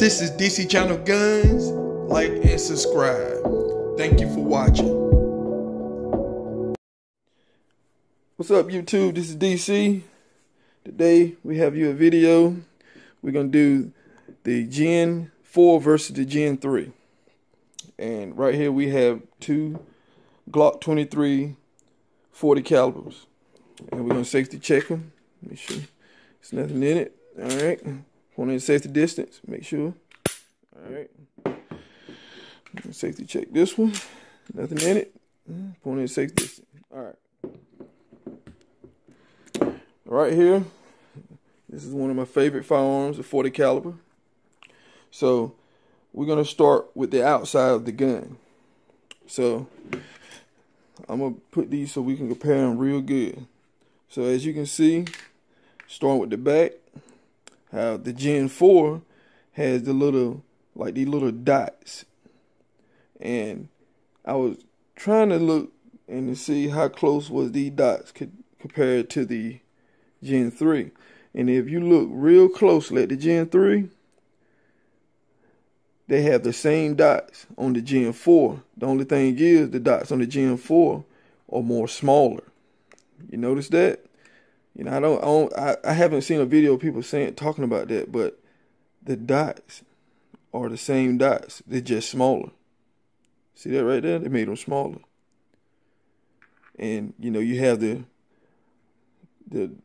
This is DC Channel Guns. Like and subscribe. Thank you for watching. What's up, YouTube? This is DC. Today we have you a video. We're gonna do the Gen 4 versus the Gen 3. And right here we have two Glock 23 40 calibers. And we're gonna safety check them. Make sure there's nothing in it. Alright. Point in safety distance. Make sure. Alright. Safety check this one. Nothing in it. Point in safety distance. Alright. Right here. This is one of my favorite firearms, a 40 caliber. So we're gonna start with the outside of the gun. So I'm gonna put these so we can compare them real good. So as you can see, starting with the back, how the Gen 4 has the little, like these little dots. And I was trying to look and to see how close was these dots compared to the Gen 3. And if you look real closely at the Gen 3, they have the same dots on the Gen 4. The only thing is the dots on the Gen 4 are more smaller. You notice that? You know, I haven't seen a video of people talking about that, but the dots are the same dots. They're just smaller. See that right there? They made them smaller. And you know, you have the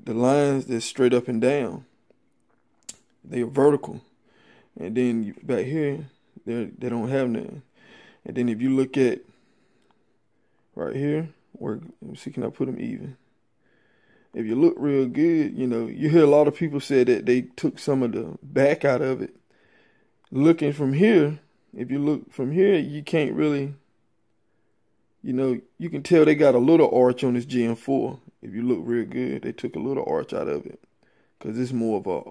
lines that's straight up and down. They are vertical. And then back here, they don't have none. And then if you look at right here, let me see, can I put them even? If you look real good, you know, you hear a lot of people say that they took some of the back out of it. Looking from here, if you look from here, you can't really, you know, you can tell they got a little arch on this Gen 4. If you look real good, they took a little arch out of it. Because it's more of a,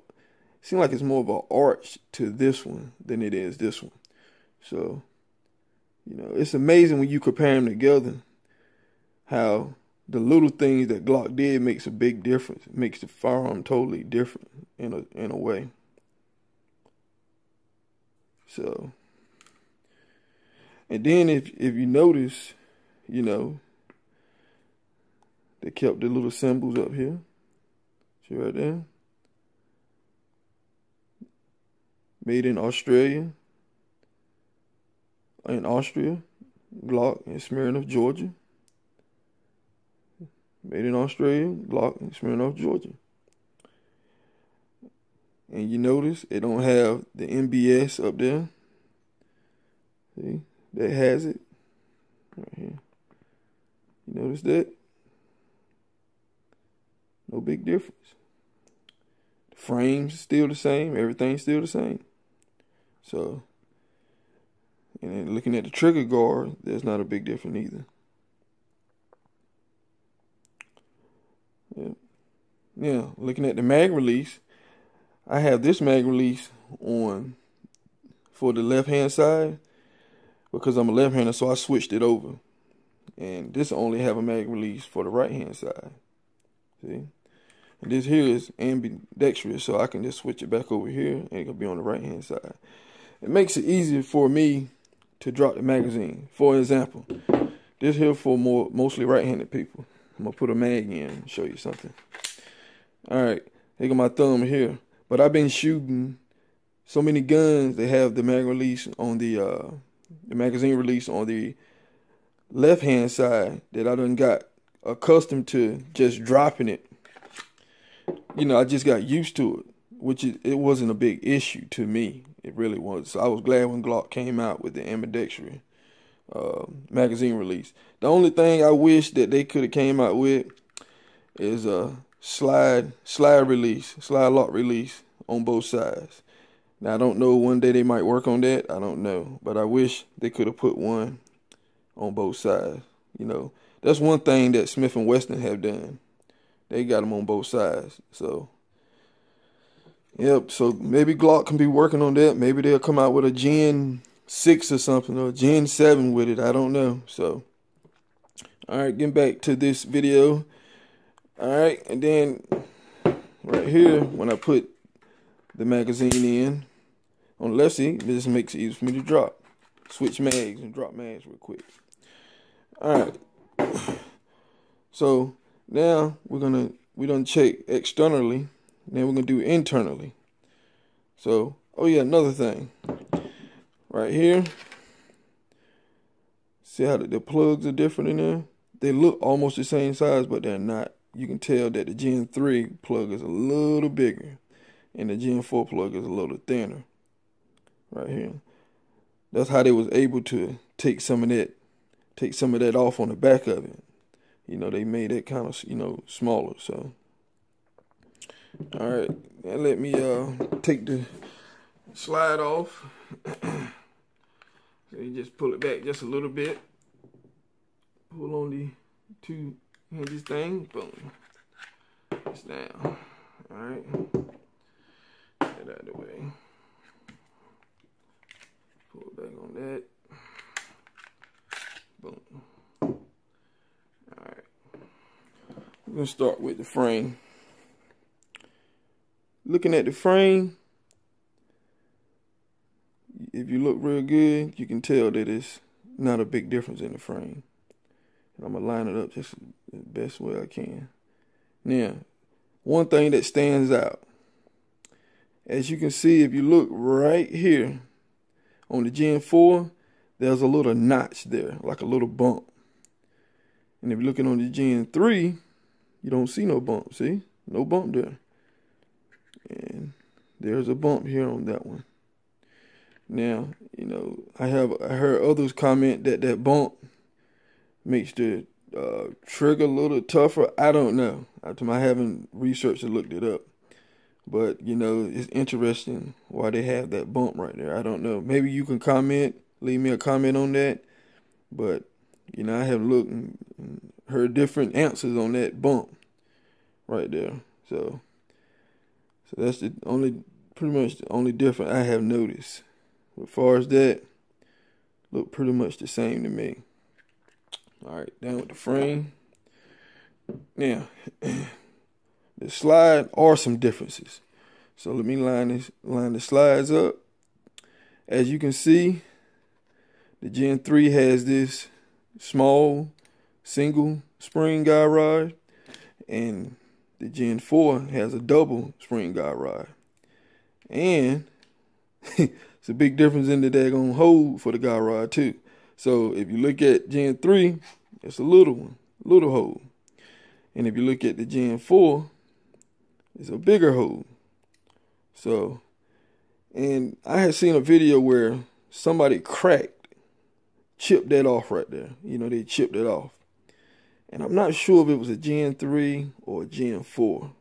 seems like it's more of an arch to this one than it is this one. So, you know, it's amazing when you compare them together, how the little things that Glock did makes a big difference. It makes the firearm totally different in a way. So, and then if you notice, you know, they kept the little symbols up here. See right there? Made in Australia. In Austria. Glock in Smirnoff, Georgia. Made in Australia. Glock in Smirnoff, Georgia. And you notice it don't have the MBS up there. See? That has it. Right here. You notice that? No big difference. The frame's still the same. Everything's still the same. So, and then looking at the trigger guard, there's not a big difference either. Yeah, looking at the mag release, I have this mag release on for the left-hand side because I'm a left-hander, so I switched it over. And this only have a mag release for the right-hand side. See? And this here is ambidextrous, so I can just switch it back over here and it'll be on the right-hand side. It makes it easier for me to drop the magazine. For example, this here for mostly right-handed people. I'm gonna put a mag in and show you something. Alright, here go my thumb here. But I've been shooting so many guns, they have the mag release on the magazine release on the left-hand side that I done got accustomed to just dropping it. You know, I just got used to it, which it wasn't a big issue to me. It really was. So I was glad when Glock came out with the ambidextrous magazine release. The only thing I wish that they could have came out with is a slide lock release on both sides. Now I don't know, one day they might work on that. I don't know, but I wish they could have put one on both sides. You know, that's one thing that Smith & Wesson have done. They got them on both sides. So, yep. So maybe Glock can be working on that. Maybe they'll come out with a Gen 6 or something, or Gen 7 with it. I don't know. So, all right, getting back to this video. All right, and then right here, when I put the magazine in, On the left, see, this makes it easy for me to switch mags and drop mags real quick. All right. So now we done check externally. Now we're gonna do internally. So, oh yeah, another thing. Right here. See how the plugs are different in there? They look almost the same size, but they're not. You can tell that the Gen 3 plug is a little bigger and the Gen 4 plug is a little thinner. Right here. That's how they was able to take some of that off on the back of it. You know, they made it kind of, smaller. So, all right, now let me take the slide off. So you just pull it back just a little bit. Pull on the two hinges thing. Boom. It's down. All right. Get out of the way. Pull it back on that. Boom. All right. We're going to start with the frame. Looking at the frame, if you look real good, you can tell that it's not a big difference in the frame. And I'm going to line it up just the best way I can. Now, one thing that stands out, as you can see, if you look right here on the Gen 4, there's a little notch there, like a little bump. And if you're looking on the Gen 3, you don't see no bump, see? No bump there. And there's a bump here on that one. Now, I heard others comment that that bump makes the trigger a little tougher. I don't know. I haven't researched and looked it up. But, it's interesting why they have that bump right there. I don't know. Maybe you can leave me a comment on that. But, I have looked and heard different answers on that bump right there. So that's pretty much the only difference I have noticed. As far as that, look pretty much the same to me. All right, down with the frame. Now, the slide are some differences. So let me line the slides up. As you can see, the Gen 3 has this small single spring guide rod, and the Gen 4 has a double spring guide rod. And it's a big difference in the daggone hole for the guide rod too. So if you look at Gen 3, it's a little hole. And if you look at the Gen 4, it's a bigger hole. So, and I had seen a video where somebody chipped that off right there. They chipped it off. And I'm not sure if it was a Gen 3 or a Gen 4.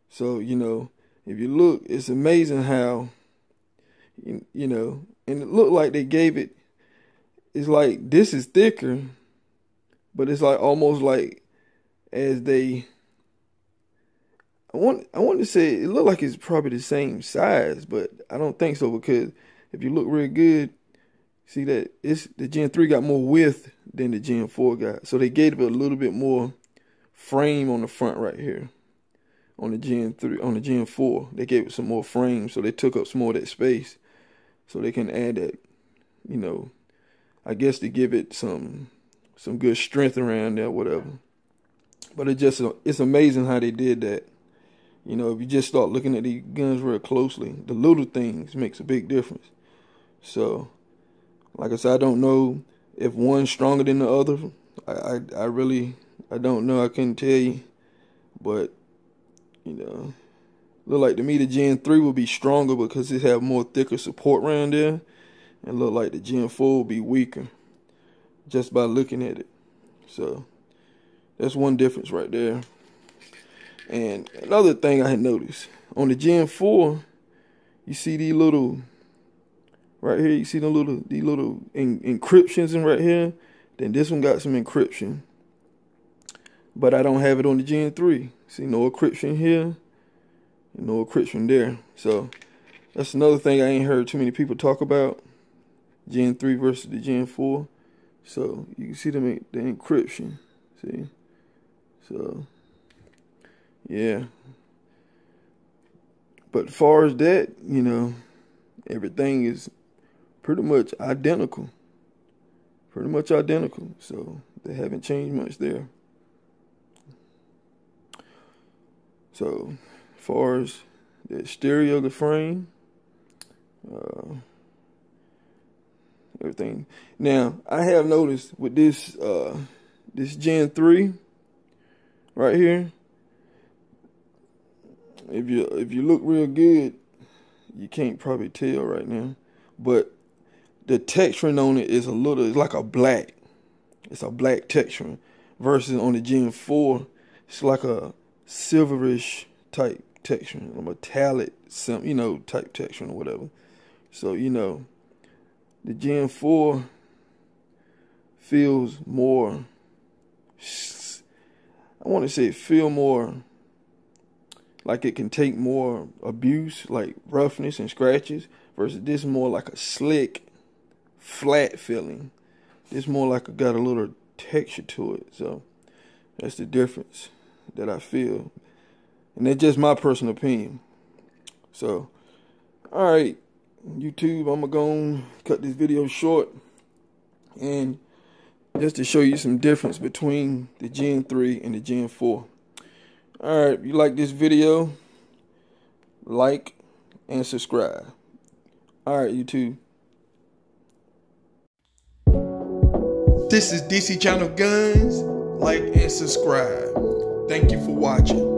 So, if you look, it's amazing how, and it looked like they gave it, it's like this is thicker, but it's like almost like as they, I want to say it looked like it's probably the same size, but I don't think so, because if you look real good, see that the Gen 3 got more width than the Gen 4 got. So they gave it a little bit more frame on the front right here. On the Gen 4, they gave it some more frame, so they took up some more of that space. So they can add that, I guess to give it some good strength around there, whatever. But it's amazing how they did that. If you just start looking at these guns real closely, the little things makes a big difference. So, like I said, I don't know if one's stronger than the other. I don't know. I couldn't tell you. But, look like to me the Gen 3 will be stronger because it have more thicker support around there. And look like the Gen 4 will be weaker just by looking at it. So, that's one difference right there. And another thing I had noticed, on the Gen 4, you see these little, right here, you see these little encryptions in right here. Then this one got some encryption. But I don't have it on the Gen 3. See, no encryption here, and no encryption there. So that's another thing I ain't heard too many people talk about, Gen 3 versus the Gen 4. So you can see the encryption, see? So, yeah. But as far as that, everything is pretty much identical. Pretty much identical. So they haven't changed much there. So as far as the exterior of the frame, everything. Now I have noticed with this this Gen 3 right here, if you look real good, you can't probably tell right now, but the texturing on it is it's like a black. It's a black texturing versus on the Gen 4, it's like a silverish type texturing, a metallic, type texturing or whatever. So, the Gen 4 feels more, I want to say feel more like it can take more abuse, like roughness and scratches, versus this more like a slick, flat feeling. This more like it got a little texture to it. So that's the difference that I feel. And that's just my personal opinion. So, all right, YouTube, I'm going to cut this video short. And just to show you some difference between the Gen 3 and the Gen 4. All right, if you like this video, like and subscribe. All right, YouTube. This is DC Channel Guns. Like and subscribe. Thank you for watching.